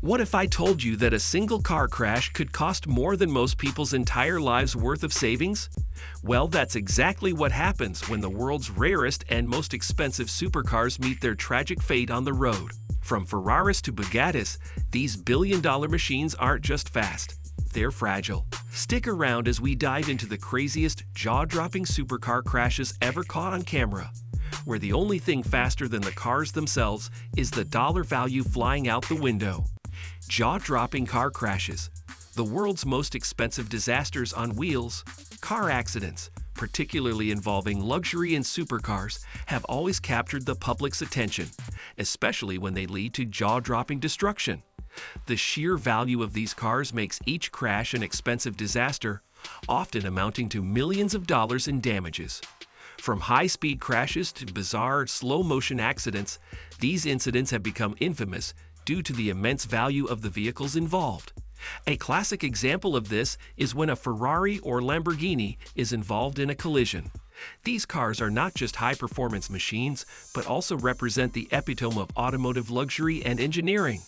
What if I told you that a single car crash could cost more than most people's entire lives' worth of savings? Well, that's exactly what happens when the world's rarest and most expensive supercars meet their tragic fate on the road. From Ferraris to Bugattis, these billion-dollar machines aren't just fast, they're fragile. Stick around as we dive into the craziest, jaw-dropping supercar crashes ever caught on camera, where the only thing faster than the cars themselves is the dollar value flying out the window. Jaw-dropping car crashes. The world's most expensive disasters on wheels, car accidents, particularly involving luxury and supercars, have always captured the public's attention, especially when they lead to jaw-dropping destruction. The sheer value of these cars makes each crash an expensive disaster, often amounting to millions of dollars in damages. From high-speed crashes to bizarre, slow-motion accidents, these incidents have become infamous due to the immense value of the vehicles involved. A classic example of this is when a Ferrari or Lamborghini is involved in a collision. These cars are not just high-performance machines, but also represent the epitome of automotive luxury and engineering.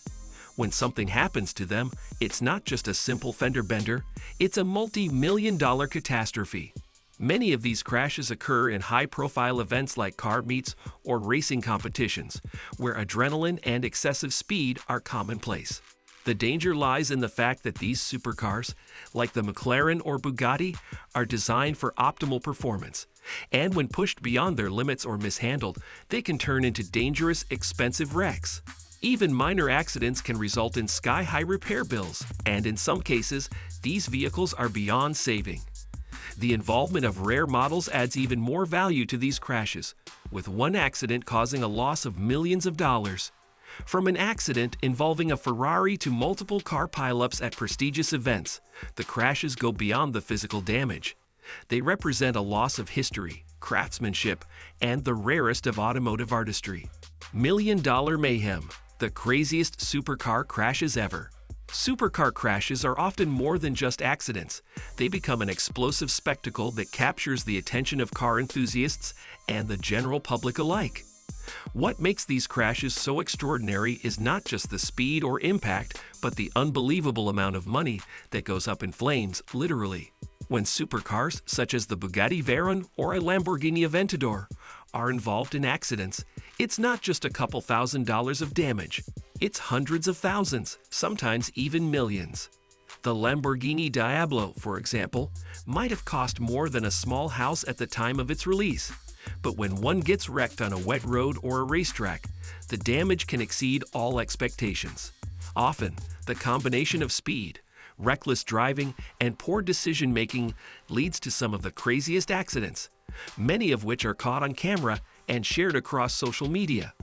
When something happens to them, it's not just a simple fender bender, it's a multi-million-dollar catastrophe. Many of these crashes occur in high-profile events like car meets or racing competitions, where adrenaline and excessive speed are commonplace. The danger lies in the fact that these supercars, like the McLaren or Bugatti, are designed for optimal performance, and when pushed beyond their limits or mishandled, they can turn into dangerous, expensive wrecks. Even minor accidents can result in sky-high repair bills, and in some cases, these vehicles are beyond saving. The involvement of rare models adds even more value to these crashes, with one accident causing a loss of millions of dollars. From an accident involving a Ferrari to multiple car pileups at prestigious events, the crashes go beyond the physical damage. They represent a loss of history, craftsmanship, and the rarest of automotive artistry. Million-dollar mayhem, the craziest supercar crashes ever. Supercar crashes are often more than just accidents. They become an explosive spectacle that captures the attention of car enthusiasts and the general public alike. What makes these crashes so extraordinary is not just the speed or impact, but the unbelievable amount of money that goes up in flames, literally. When supercars, such as the Bugatti Veyron or a Lamborghini Aventador, are involved in accidents, it's not just a couple $1,000s of damage. It's hundreds of thousands, sometimes even millions. The Lamborghini Diablo, for example, might have cost more than a small house at the time of its release. But when one gets wrecked on a wet road or a racetrack, the damage can exceed all expectations. Often, the combination of speed, reckless driving, and poor decision-making leads to some of the craziest accidents, many of which are caught on camera and shared across social media.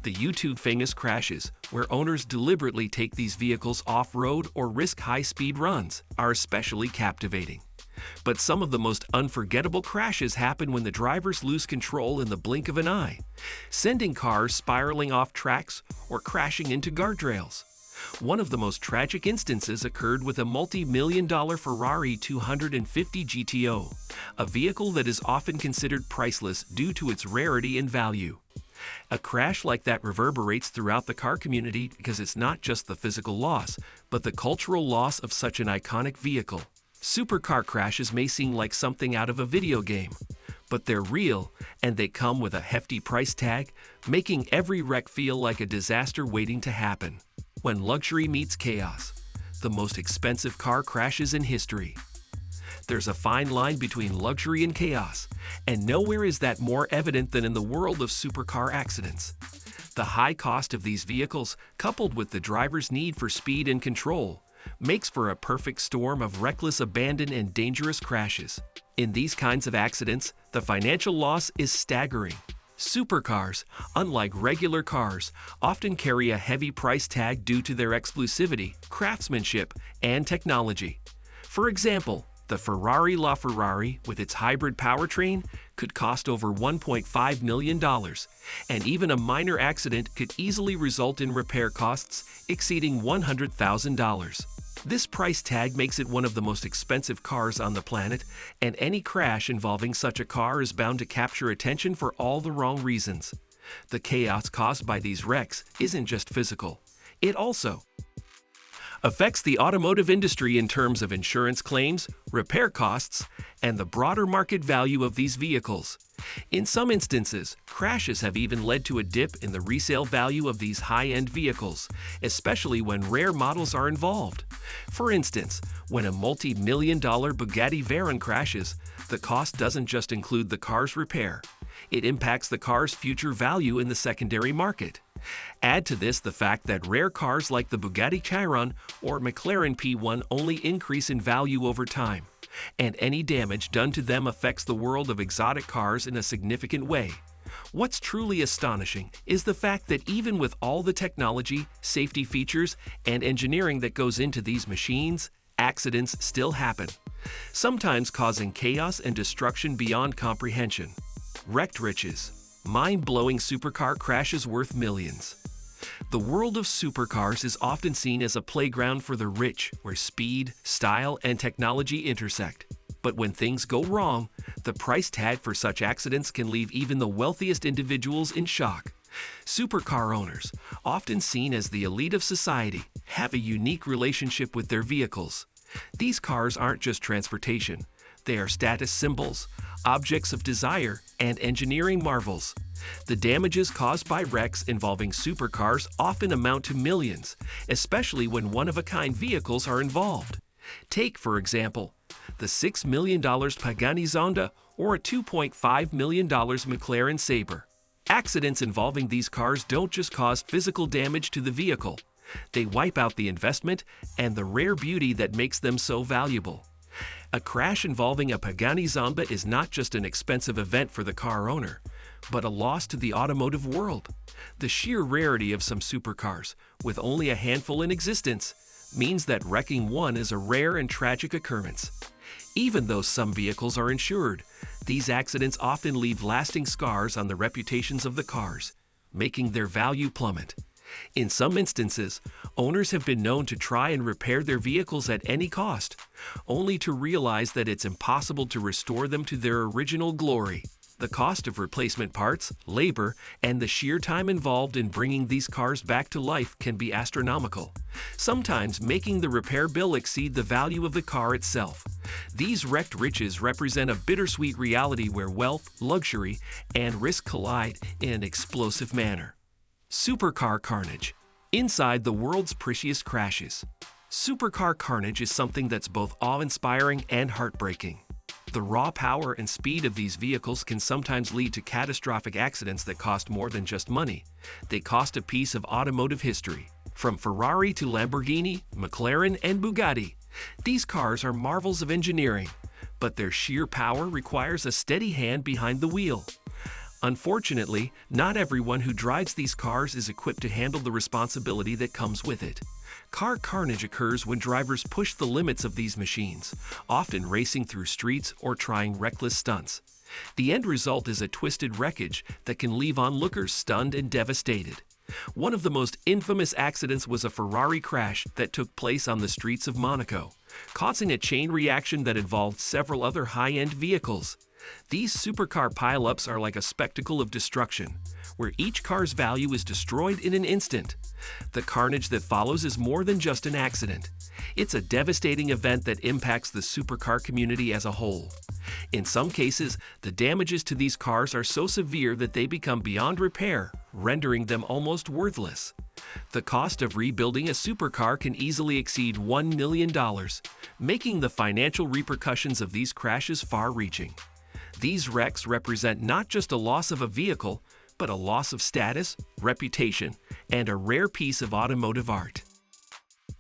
The YouTube-famous crashes, where owners deliberately take these vehicles off-road or risk high-speed runs, are especially captivating. But some of the most unforgettable crashes happen when the drivers lose control in the blink of an eye, sending cars spiraling off tracks or crashing into guardrails. One of the most tragic instances occurred with a multi-million-dollar Ferrari 250 GTO, a vehicle that is often considered priceless due to its rarity and value. A crash like that reverberates throughout the car community because it's not just the physical loss, but the cultural loss of such an iconic vehicle. Supercar crashes may seem like something out of a video game, but they're real and they come with a hefty price tag, making every wreck feel like a disaster waiting to happen. When luxury meets chaos, the most expensive car crashes in history. There's a fine line between luxury and chaos, and nowhere is that more evident than in the world of supercar accidents. The high cost of these vehicles, coupled with the driver's need for speed and control, makes for a perfect storm of reckless abandon and dangerous crashes. In these kinds of accidents, the financial loss is staggering. Supercars, unlike regular cars, often carry a heavy price tag due to their exclusivity, craftsmanship, and technology. For example, the Ferrari LaFerrari, with its hybrid powertrain, could cost over $1.5 million, and even a minor accident could easily result in repair costs exceeding $100,000. This price tag makes it one of the most expensive cars on the planet, and any crash involving such a car is bound to capture attention for all the wrong reasons. The chaos caused by these wrecks isn't just physical. It also affects the automotive industry in terms of insurance claims, repair costs, and the broader market value of these vehicles. In some instances, crashes have even led to a dip in the resale value of these high-end vehicles, especially when rare models are involved. For instance, when a multi-million-dollar Bugatti Veyron crashes, the cost doesn't just include the car's repair. It impacts the car's future value in the secondary market. Add to this the fact that rare cars like the Bugatti Chiron or McLaren P1 only increase in value over time, and any damage done to them affects the world of exotic cars in a significant way. What's truly astonishing is the fact that even with all the technology, safety features, and engineering that goes into these machines, accidents still happen, sometimes causing chaos and destruction beyond comprehension. Wrecked riches. Mind-blowing supercar crashes worth millions. The world of supercars is often seen as a playground for the rich, where speed, style, and technology intersect. But when things go wrong, the price tag for such accidents can leave even the wealthiest individuals in shock. Supercar owners, often seen as the elite of society, have a unique relationship with their vehicles. These cars aren't just transportation. They are status symbols, objects of desire, and engineering marvels. The damages caused by wrecks involving supercars often amount to millions, especially when one-of-a-kind vehicles are involved. Take, for example, the $6 million Pagani Zonda or a $2.5 million McLaren Sabre. Accidents involving these cars don't just cause physical damage to the vehicle. They wipe out the investment and the rare beauty that makes them so valuable. A crash involving a Pagani Zonda is not just an expensive event for the car owner, but a loss to the automotive world. The sheer rarity of some supercars, with only a handful in existence, means that wrecking one is a rare and tragic occurrence. Even though some vehicles are insured, these accidents often leave lasting scars on the reputations of the cars, making their value plummet. In some instances, owners have been known to try and repair their vehicles at any cost, only to realize that it's impossible to restore them to their original glory. The cost of replacement parts, labor, and the sheer time involved in bringing these cars back to life can be astronomical, sometimes making the repair bill exceed the value of the car itself. These wrecked riches represent a bittersweet reality where wealth, luxury, and risk collide in an explosive manner. Supercar carnage. Inside the world's prettiest crashes. Supercar carnage is something that's both awe-inspiring and heartbreaking. The raw power and speed of these vehicles can sometimes lead to catastrophic accidents that cost more than just money. They cost a piece of automotive history. From Ferrari to Lamborghini, McLaren, and Bugatti, these cars are marvels of engineering, but their sheer power requires a steady hand behind the wheel. Unfortunately, not everyone who drives these cars is equipped to handle the responsibility that comes with it. Car carnage occurs when drivers push the limits of these machines, often racing through streets or trying reckless stunts. The end result is a twisted wreckage that can leave onlookers stunned and devastated. One of the most infamous accidents was a Ferrari crash that took place on the streets of Monaco, causing a chain reaction that involved several other high-end vehicles. These supercar pileups are like a spectacle of destruction, where each car's value is destroyed in an instant. The carnage that follows is more than just an accident. It's a devastating event that impacts the supercar community as a whole. In some cases, the damages to these cars are so severe that they become beyond repair, rendering them almost worthless. The cost of rebuilding a supercar can easily exceed $1 million, making the financial repercussions of these crashes far-reaching. These wrecks represent not just a loss of a vehicle, but a loss of status, reputation, and a rare piece of automotive art.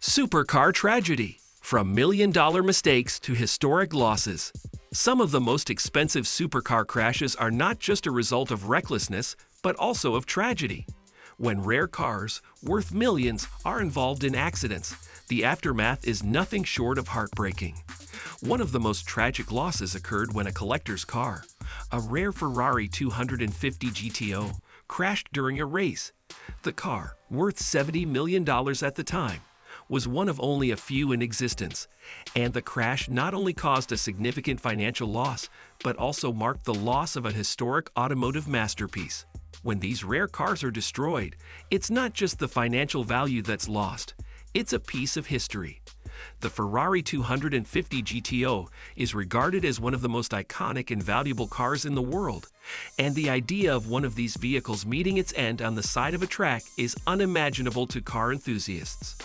Supercar tragedy. From million-dollar mistakes to historic losses. Some of the most expensive supercar crashes are not just a result of recklessness, but also of tragedy. When rare cars, worth millions, are involved in accidents, the aftermath is nothing short of heartbreaking. One of the most tragic losses occurred when a collector's car, a rare Ferrari 250 GTO, crashed during a race. The car, worth $70 million at the time, was one of only a few in existence, and the crash not only caused a significant financial loss, but also marked the loss of a historic automotive masterpiece. When these rare cars are destroyed, it's not just the financial value that's lost. It's a piece of history. The Ferrari 250 GTO is regarded as one of the most iconic and valuable cars in the world, and the idea of one of these vehicles meeting its end on the side of a track is unimaginable to car enthusiasts.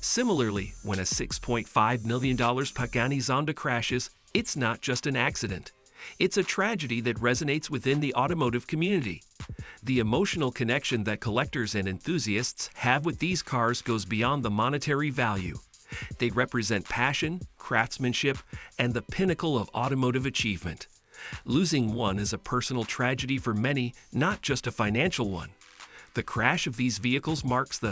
Similarly, when a $6.5 million Pagani Zonda crashes, it's not just an accident. It's a tragedy that resonates within the automotive community. The emotional connection that collectors and enthusiasts have with these cars goes beyond the monetary value. They represent passion, craftsmanship, and the pinnacle of automotive achievement. Losing one is a personal tragedy for many, not just a financial one. The crash of these vehicles marks the